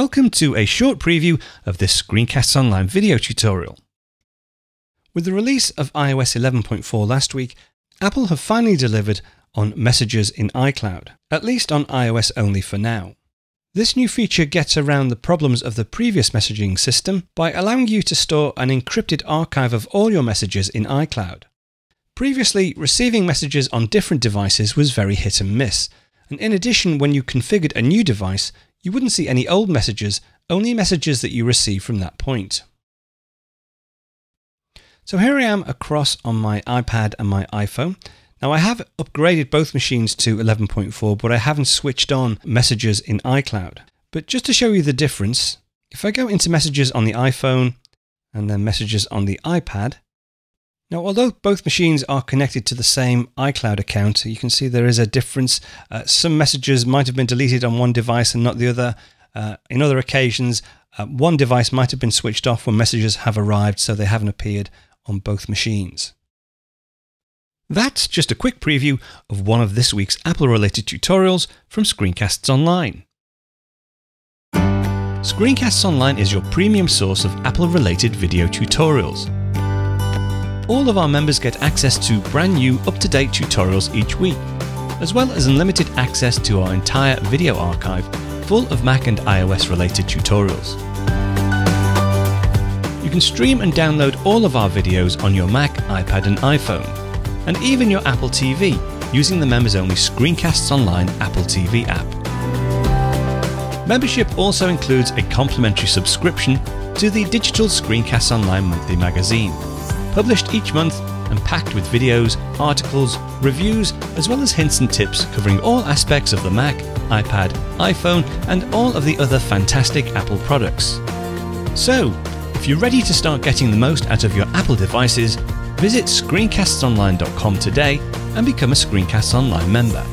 Welcome to a short preview of this Screencasts Online video tutorial. With the release of iOS 11.4 last week, Apple have finally delivered on messages in iCloud, at least on iOS only for now. This new feature gets around the problems of the previous messaging system by allowing you to store an encrypted archive of all your messages in iCloud. Previously, receiving messages on different devices was very hit and miss, and in addition, when you configured a new device, you wouldn't see any old messages, only messages that you received from that point. So here I am across on my iPad and my iPhone. Now I have upgraded both machines to 11.4, but I haven't switched on messages in iCloud. But just to show you the difference, if I go into messages on the iPhone and then messages on the iPad, now although both machines are connected to the same iCloud account, you can see there is a difference. Some messages might have been deleted on one device and not the other. In other occasions, one device might have been switched off when messages have arrived, so they haven't appeared on both machines. That's just a quick preview of one of this week's Apple-related tutorials from Screencasts Online. Screencasts Online is your premium source of Apple-related video tutorials. All of our members get access to brand new, up-to-date tutorials each week, as well as unlimited access to our entire video archive full of Mac and iOS-related tutorials. You can stream and download all of our videos on your Mac, iPad and iPhone, and even your Apple TV using the members-only Screencasts Online Apple TV app. Membership also includes a complimentary subscription to the digital Screencasts Online monthly magazine, published each month and packed with videos, articles, reviews, as well as hints and tips covering all aspects of the Mac, iPad, iPhone, and all of the other fantastic Apple products. So, if you're ready to start getting the most out of your Apple devices, visit ScreenCastsOnline.com today and become a Screencasts Online member.